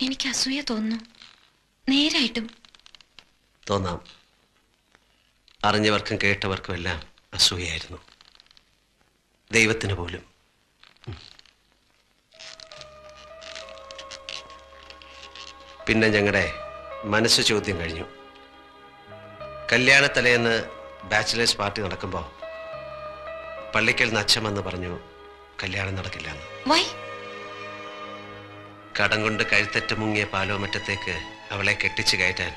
എനിക്ക് അസൂയ തോന്നുന്നു. നേരായിട്ടും തോന്നാം. അറിഞ്ഞവർക്കും കേട്ടവർക്കും എല്ലാം അസൂയായിരുന്നു, ദൈവത്തിന് പോലും. പിന്നെ ഞങ്ങളുടെ മനസ്സ് ചോദ്യം കഴിഞ്ഞു. കല്യാണത്തലേന്ന് ബാച്ചിലേഴ്സ് പാർട്ടി നടക്കുമ്പോൾ പള്ളിക്കൽ നിന്ന് അച്ഛൻ വന്ന് പറഞ്ഞു കല്യാണം നടക്കില്ലെന്ന്. കടം കൊണ്ട് കഴുത്തറ്റ് മുങ്ങിയ പാലോമറ്റത്തേക്ക് അവളെ കെട്ടിച്ചു കയറ്റാൻ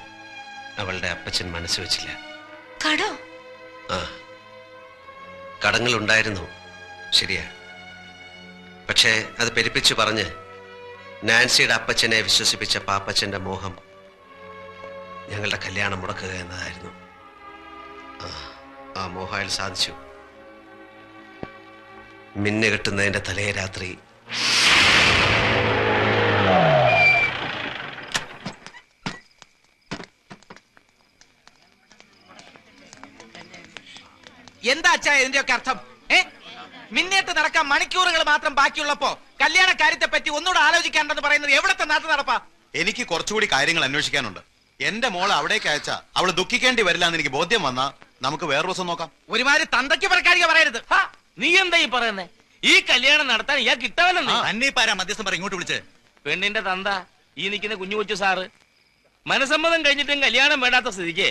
അവളുടെ അപ്പച്ചൻ മനസ്സ് വെച്ചില്ല. ആ, കടങ്ങളുണ്ടായിരുന്നു, ശരിയാ. പക്ഷേ അത് പെരുപ്പിച്ചു പറഞ്ഞ് നാൻസിയുടെ അപ്പച്ചനെ വിശ്വസിപ്പിച്ച പാപ്പച്ചന്റെ മോഹം ഞങ്ങളുടെ കല്യാണം മുടക്കുക എന്നതായിരുന്നു. ആ മോഹം അയാൾ സാധിച്ചു. മിന്നു കെട്ടുന്നതിന്റെ തലേ രാത്രി എന്താ അച്ഛാ ഇതിന്റെയൊക്കെ അർത്ഥം? മിന്നേറ്റ് നടക്കാൻ മണിക്കൂറുകൾ മാത്രം ബാക്കിയുള്ളപ്പോ കല്യാണ കാര്യത്തെ പറ്റി ഒന്നുകൂടെ ആലോചിക്കാണ്ടെന്ന് പറയുന്നത് എവിടത്തെ നാട്ടു നടപ്പാ? എനിക്ക് കുറച്ചുകൂടി കാര്യങ്ങൾ അന്വേഷിക്കാനുണ്ട്. എന്റെ മോളെ അവിടേക്ക് അയച്ചാ അവള് ദുഃഖിക്കേണ്ടി വരില്ല എന്ന് എനിക്ക് ബോധ്യം വന്നാ നമുക്ക് വേറെ ദിവസം നോക്കാം. ഒരുമാതിരി തന്തയ്ക്ക് പറക്കാരിക പറയരുത്. നീ എന്താ ഈ പറയുന്നേ? ഈ കല്യാണം നടത്താൻ ഇയാൾ കിട്ടാവല്ലെന്ന് അന്നേപ്പാരാ മധ്യസ്ഥം പറ ഇങ്ങോട്ട് വിളിച്ച്. പെണ്ണിന്റെ തന്ത ഈ നിൽക്കുന്ന കുഞ്ഞു കൊച്ചു സാറ് മനസമ്മതം കഴിഞ്ഞിട്ടും കല്യാണം വേണ്ടാത്ത സ്ഥിതിക്ക്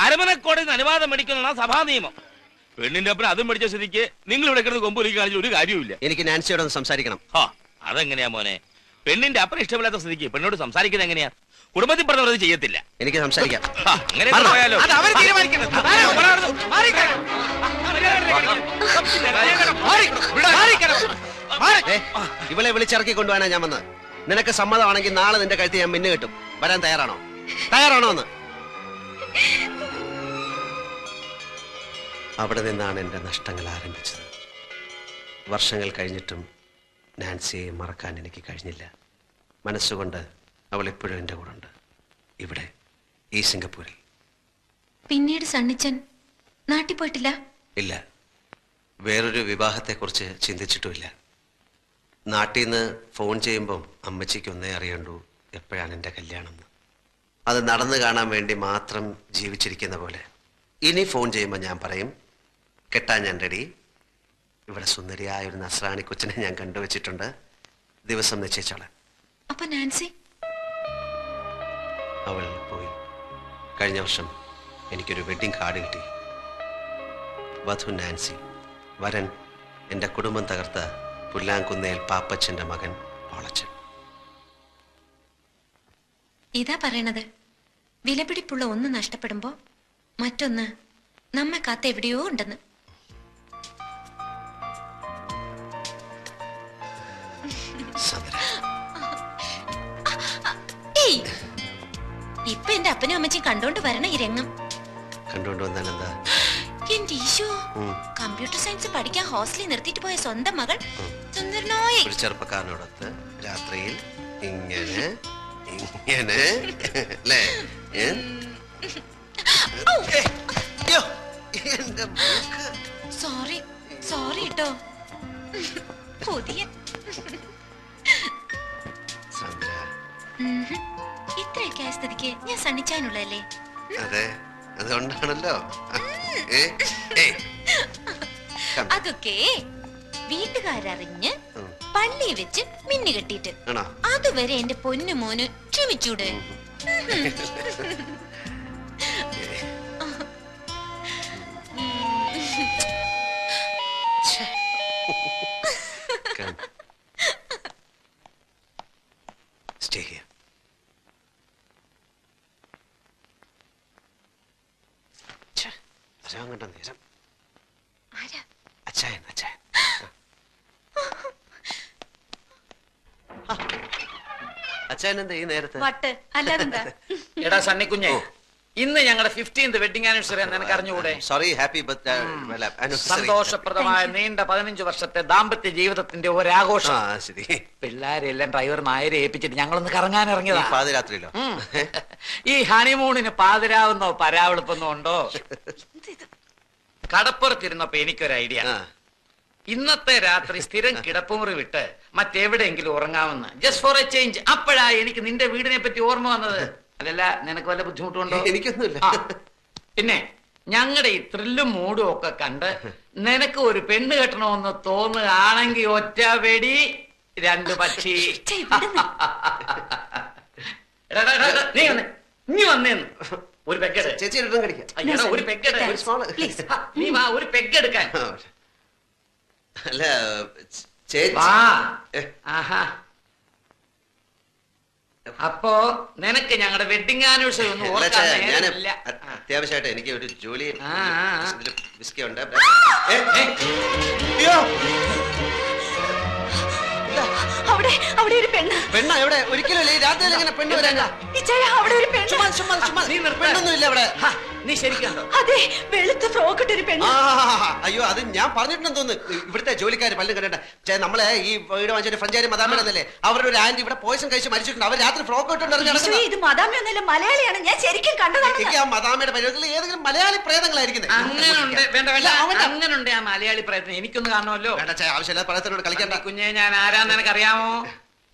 അരമനക്കോടതിന് അനുവാദം മേടിക്കുന്ന സഭാ നിയമം. പെണ്ണിന്റെ അപ്പുറം അതും മേടിച്ച സ്ഥിതിക്ക് നിങ്ങൾ ഇവിടെ കിടന്ന് കൊമ്പൊലിക്ക് കാണിച്ച ഒരു കാര്യമില്ല. എനിക്ക് നാൻസിയോട് ഒന്ന് സംസാരിക്കണം. അതെങ്ങനെയാ മോനെ? പെണ്ണിന്റെ അപ്പുറം ഇഷ്ടമില്ലാത്ത സ്ഥിതിക്ക് പെണ്ണോട് സംസാരിക്കുന്നത് എങ്ങനെയാ? കുടുംബത്തിൽ പറഞ്ഞത് ചെയ്യത്തില്ല. എനിക്ക് സംസാരിക്കാം. അങ്ങനെ പോയാലോ? ഇവളെ വിളിച്ചിറക്കി കൊണ്ടുപോകാനാ ഞാൻ വന്നത്. നിനക്ക് സമ്മതമാണെങ്കിൽ നാളെ നിന്റെ കഴുത്ത് ഞാൻ മിന്നു കെട്ടും. വരാൻ തയ്യാറാണോ? തയ്യാറാണോ എന്ന്? അവിടെ നിന്നാണ് എൻ്റെ നഷ്ടങ്ങൾ ആരംഭിച്ചത്. വർഷങ്ങൾ കഴിഞ്ഞിട്ടും നാൻസിയെ മറക്കാൻ എനിക്ക് കഴിഞ്ഞില്ല. മനസ്സുകൊണ്ട് അവൾ എപ്പോഴും എൻ്റെ കൂടെ ഉണ്ട്, ഇവിടെ ഈ സിംഗപ്പൂരിൽ. പിന്നീട് സണ്ണിച്ചൻ നാട്ടിൽ പോയിട്ടില്ല? ഇല്ല, വേറൊരു വിവാഹത്തെക്കുറിച്ച് ചിന്തിച്ചിട്ടുമില്ല. നാട്ടിൽ നിന്ന് ഫോൺ ചെയ്യുമ്പം അമ്മച്ചിക്ക് ഒന്നേ അറിയണ്ടൂ, എപ്പോഴാണ് എൻ്റെ കല്യാണം എന്ന്. അത് നടന്നു കാണാൻ വേണ്ടി മാത്രം ജീവിച്ചിരിക്കുന്ന പോലെ. ഇനി ഫോൺ ചെയ്യുമ്പോൾ ഞാൻ പറയും, കെട്ടാൻ ഞാൻ റെഡി. ഇവിടെ സുന്ദരിയായ ഒരു നസ്രാണി കൊച്ചിനെ ഞാൻ കണ്ടുവച്ചിട്ടുണ്ട്, ദിവസം നിശ്ചയിച്ചോളാം. അപ്പൊ നാൻസി? അവൾ പോയി. കഴിഞ്ഞ വർഷം എനിക്കൊരു വെഡ്ഡിംഗ് കാർഡ് കിട്ടി. വധു നാൻസി, വരൻ എൻ്റെ കുടുംബം തകർത്ത പുല്ലാങ്കുന്നേൽ പാപ്പച്ചൻ്റെ മകൻ ഓളച്ചൻ. ഇതാ പറയണത്, വിലപിടിപ്പുള്ള ഒന്ന് നഷ്ടപ്പെടുമ്പോ മറ്റൊന്ന് നമ്മെ കാത്ത എവിടെയോ ഉണ്ടെന്ന്. ഇപ്പൊ എന്റെ അപ്പനും അമ്മച്ചും കണ്ടോണ്ട് വരണ ഈ രംഗം. കണ്ടോണ്ട് വന്നാൽ എന്താ? എന്റെ ഈശോ, കമ്പ്യൂട്ടർ സയൻസ് പഠിക്കാൻ ഹോസ്റ്റലിൽ നിർത്തിയിട്ട് പോയ സ്വന്തം മകൾ സുന്ദരനായി ഒരു ചെറുപ്പക്കാരനോടൊത്ത് രാത്രിയിൽ ഇങ്ങനെ ഇങ്ങനെ അല്ലേ? സോറി സോറി കേട്ടോ. പുതിയ ഇത്രയൊക്കെ ആയ സ്ഥിതിക്ക് ഞാൻ സണ്ണിച്ചാനുള്ളതല്ലേ? അതെ, അതുകൊണ്ടാണല്ലോ. അതൊക്കെ വീട്ടുകാരറിഞ്ഞ് പള്ളി വെച്ച് മിന്നു കെട്ടിട്ട് അതുവരെ എന്റെ പൊന്നു മോന് ക്ഷമിച്ചൂടെ? Stay here. കണ്ട നേരം അച്ചായൻ അച്ചായൻ അച്ചായൻ എന്താ ഈ നേരത്തെ? എടാ സണ്ണിക്കുഞ്ഞെ, ഇന്ന് ഞങ്ങളുടെ 15th വെഡിങ് ആനിവേഴ്സറി എന്ന് എനിക്ക് അറിഞ്ഞുകൂടെ? സോറി, ഹാപ്പി സന്തോഷപ്രദമായ നീണ്ട 15 വർഷത്തെ ദാമ്പത്യ ജീവിതത്തിന്റെ ഒരാഘോഷം. പിള്ളേരെല്ലാം ഡ്രൈവർ നായരെ ഏൽപ്പിച്ചിട്ട് ഞങ്ങളൊന്ന് കറങ്ങാൻ ഇറങ്ങിയതാ. പാതിരാത്രിയിലോ? ഈ ഹണിമൂണിന് പാതിരാവുന്നോ പരാവെളുപ്പൊന്നോ ഉണ്ടോ? കടപ്പുറത്തിരുന്നപ്പോ എനിക്കൊരു ഐഡിയ. ഇന്നത്തെ രാത്രി സ്ഥിരം കിടപ്പുമുറി വിട്ട് മറ്റെവിടെയെങ്കിലും ഉറങ്ങാമെന്ന്, ജസ്റ്റ് ഫോർ എ ചേഞ്ച്. അപ്പോഴാ എനിക്ക് നിന്റെ വീടിനെ പറ്റി ഓർമ്മ വന്നത്. അതല്ല, നിനക്ക് വല്ല ബുദ്ധിമുട്ടുണ്ടോ? എനിക്കൊന്നുമില്ല. പിന്നെ ഞങ്ങളുടെ ഈ ത്രില്ലും മൂടും ഒക്കെ കണ്ട് നിനക്ക് ഒരു പെണ്ണ് കെട്ടണമെന്ന് തോന്നുകയാണെങ്കിൽ ഒറ്റ വെടി 2 പക്ഷി. നീ വന്നേന്ന് ഒരു പെഗ്ഗെട്. ചേച്ചി എടുത്തും കടിക്കാം. ഒരു പെഗ്ഗെട്. നീ വാ, ഒരു പെഗ്ഗെടുക്കാൻ. അല്ല ചേച്ചി. ആഹാ. അപ്പോ നിനക്ക് ഞങ്ങളുടെ വെഡിങ് ആനിവേഴ്സറി ഒന്നും ഓർക്കാൻ നേരമില്ല. അത്യാവശ്യമായിട്ട് എനിക്ക് ഒരു ജോലി വിസ്കി ഉണ്ട്. അവിടെ ഒരു പെണ്ണ എവിടെ? ഒരിക്കലും രാത്രിയിൽ എങ്ങനെ പെണ്ണ് വരാൻ? അവിടെ ഒരു പെണ്ണൊന്നും ഇല്ല അവിടെ. നീ ശരിക്കുണ്ടോ? അതെ, വെളുത്ത ഫ്രോക്ക് ഇട്ടൊരു പെണ്ണ്. അയ്യോ, അത് ഞാൻ പറഞ്ഞിട്ടുണ്ടെന്ന് തോന്നുന്നു. ഇവിടുത്തെ ജോലിക്കാർ പലരും കണ്ടേ. നമ്മളെ ഈ വീട് വാങ്ങിച്ച ഫ്രഞ്ചാരി മദാമേന്നല്ലേ, അവരുടെ ഒരു ആന്റി ഇവിടെ പോയിസൺ കഴിച്ച് മരിച്ചിട്ടുണ്ട്. അവർ രാത്രി ഫ്രോക്ക് ഇട്ടുണ്ടായിരുന്നു. ഇത് മദാമയൊന്നുമല്ല, മലയാളിയാണ്. ഞാൻ ശരിക്കും കണ്ടതാണ്. എനിക്ക് ആ മദാമയുടെ പരിപാടിയിൽ ഏതെങ്കിലും മലയാളി പ്രേതങ്ങളായിരിക്കുന്നത്. അങ്ങനുണ്ട്. വേണ്ട വേണ്ട, അങ്ങനുണ്ട് ആ മലയാളി പ്രേതം. എനിക്കൊന്ന് കാണണമല്ലോ. ആവശ്യമില്ല, പ്രേതത്തിനോട് കളിക്കണ്ട. കുഞ്ഞെ, ഞാൻ ആരാന്ന് നിനക്കറിയാമോ?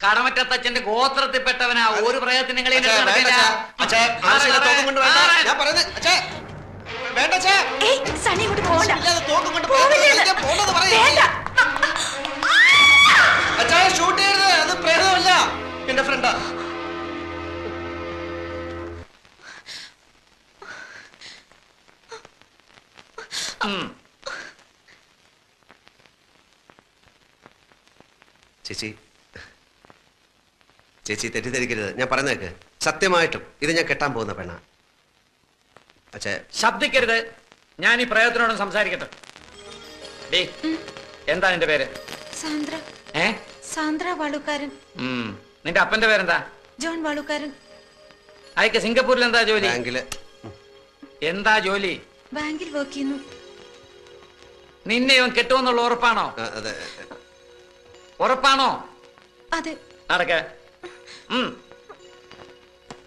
കടമറ്റത്തച്ഛന്റെ ഗോത്രത്തിൽപ്പെട്ടവനാ. ഒരു പ്രേതത്തിന് ഞാൻ ഷൂട്ട് ചെയ്യരുത്, അത് പ്രേതമല്ല, എന്റെ ഫ്രണ്ടാ. ചേച്ചി ചേച്ചി തെറ്റിദ്ധരിക്കരുത്, ഞാൻ പറഞ്ഞേക്ക്. സത്യമായിട്ടും ഇത് ഞാൻ കെട്ടാൻ പോകുന്ന പെണ്ണ. അച്ഛാ ശബ്ദിക്കരുത്. ഞാൻ ഈ പ്രേതത്തിനോടും സംസാരിക്കട്ടെ. എന്താ നിന്റെ പേര്? സാന്ദ്ര. സാന്ദ്ര വാളുക്കാരൻ. നിന്റെ അപ്പന്റെ പേരെന്താ? ജോൺ വാളുക്കാരൻ. അയക്ക് സിംഗപ്പൂരിൽ എന്താ ജോലി? ബാങ്കില്. എന്താ ജോലി? ബാങ്കിൽ വർക്ക് ചെയ്യുന്നു. നിന്നെ ഇവൻ കെട്ടുമെന്നുള്ള ഉറപ്പാണോ? അതെ. ഉറപ്പാണോ? അതെ. നടക്ക.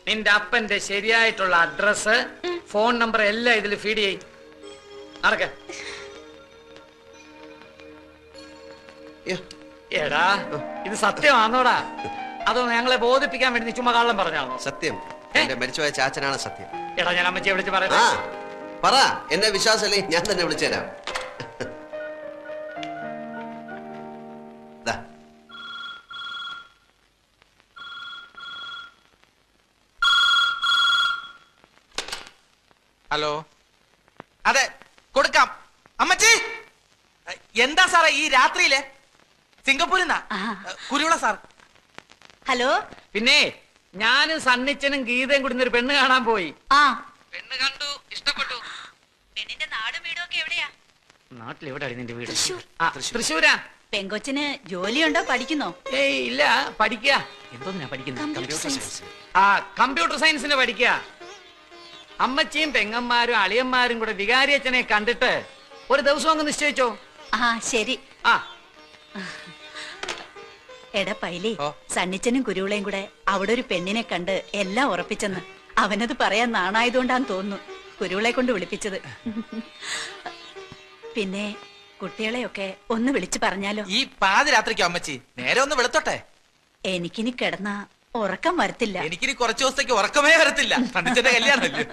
നിന്റെ അപ്പന്റെ ശരിയായിട്ടുള്ള അഡ്രസ്, ഫോൺ നമ്പർ എല്ലാം ഇതിൽ ഫീഡ് ചെയ്. നടക്ക. എടാ, ഇത് സത്യമാണോടാ? അതോ ഞങ്ങളെ ബോധിപ്പിക്കാൻ വേണ്ടി നീ ചുമ്മാ കള്ളം പറഞ്ഞാണോ? സത്യം. എന്റെ മരിച്ചുപോയ ചാച്ചനാണ് സത്യം. എടാ, ഞാൻ അമ്മച്ചിയെ വിളിച്ച് പറയാം. പറ, എന്നെ വിശ്വാസമല്ലേ, ഞാൻ തന്നെ വിളിച്ചുതരാം. ഹലോ. അതെ, കൊടുക്കാം. അമ്മച്ചി, എന്താ സാറേ ഈ രാത്രിയിലെ? സിംഗപ്പൂരിൽ നിന്നാ, കുരുവിള സാർ. ഹലോ. പിന്നെ ഞാനും സണ്ണിച്ചനും ഗീതയും കൂടി ഒരു പെണ്ണ് കാണാൻ പോയി. പെണ്ണ് കണ്ടു, ഇഷ്ടപ്പെട്ടു. പെണ്ണിന്റെ നാടും വീടും ഒക്കെ എവിടെയാ? നാട്ടിൽ എവിടെയാണ് നിന്റെ വീട്? തൃശ്ശൂരാ. പെങ്കൊച്ചിന് ജോലിയുണ്ടോ, പഠിക്കുന്നോ? ഏയ് ഇല്ല, പഠിക്കുക. എന്തോന്നാ പഠിക്കുന്നത്? കമ്പ്യൂട്ടർ സയൻസിന് പഠിക്കുക. അമ്മച്ചിയും പെങ്ങന്മാരും അളിയന്മാരും കൂടെ വികാരിയച്ഛനെ കണ്ടിട്ട് ഒരു ദിവസം അങ്ങ് നിശ്ചയിച്ചോ? ശരി. എടാ പൈലി, സണ്ണിച്ചനും കുരുവിളയും കൂടെ അവിടെ ഒരു പെണ്ണിനെ കണ്ട് എല്ലാം ഉറപ്പിച്ചെന്ന്. അവനത് പറയാൻ നാണായതുകൊണ്ടാന്ന് തോന്നുന്നു കുരുവിളെ കൊണ്ട് വിളിപ്പിച്ചത്. പിന്നെ കുട്ടികളെയൊക്കെ ഒന്ന് വിളിച്ചു പറഞ്ഞാലോ? ഈ പാതിരാത്രിക്കോ അമ്മച്ചി? നേരെ ഒന്ന് വെളുത്തോട്ടെ. എനിക്കിനി കിടന്ന ഉറക്കം വരത്തില്ല. എനിക്കിനി കുറച്ചു ദിവസത്തേക്ക് ഉറക്കമേ വരത്തില്ല. സണ്ണിച്ചന്റെ കല്യാണമല്ലേ.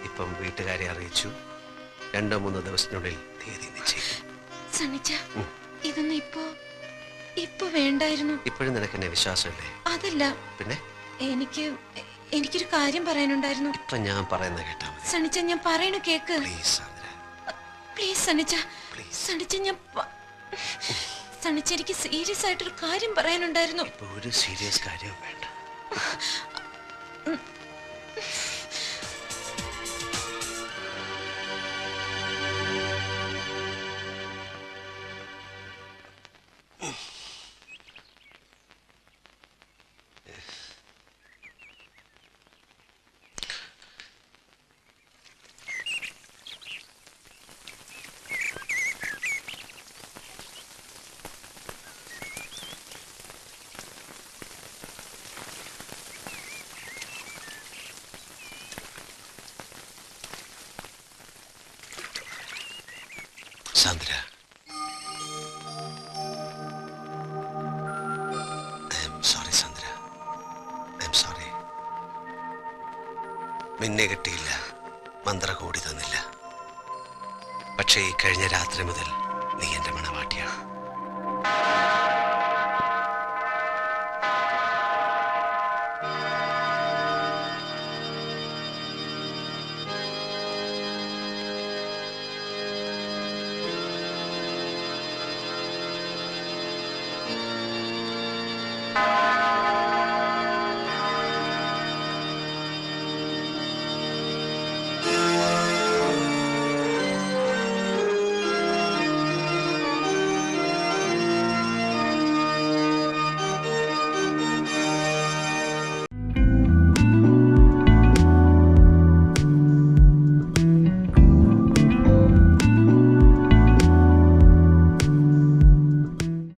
ഇപ്പം വീട്ടുകാരെ അറിയിച്ചു. 2-3 ദിവസത്തിനുള്ളിൽ തീയതി നിശ്ചയിക്കും. ഇതൊന്നും ഇപ്പൊ വേണ്ടായിരുന്നു. ഇപ്പോഴും നിനക്ക് എന്നെ വിശ്വാസമില്ലേ? അതല്ല, പിന്നെ എനിക്കൊരു കാര്യം പറയാനുണ്ടായിരുന്നു. ഇപ്പൊ ഞാൻ പറയുന്ന കേട്ടാ മതി. സണ്ണിച്ച, ഞാൻ പറയണ കേക്ക്. പ്ലീസ് സണ്ണിച്ച. സണ്ണിച്ച, എനിക്ക് സീരിയസ് ആയിട്ടൊരു കാര്യം പറയാനുണ്ടായിരുന്നു. ഒരു സീരിയസ് കാര്യം വേണ്ട. Sandra, sorry Sandra, sorry. മിന്നെ കിട്ടിയില്ല, മന്ത്ര കൂടി തന്നില്ല. പക്ഷേ ഈ കഴിഞ്ഞ രാത്രി മുതൽ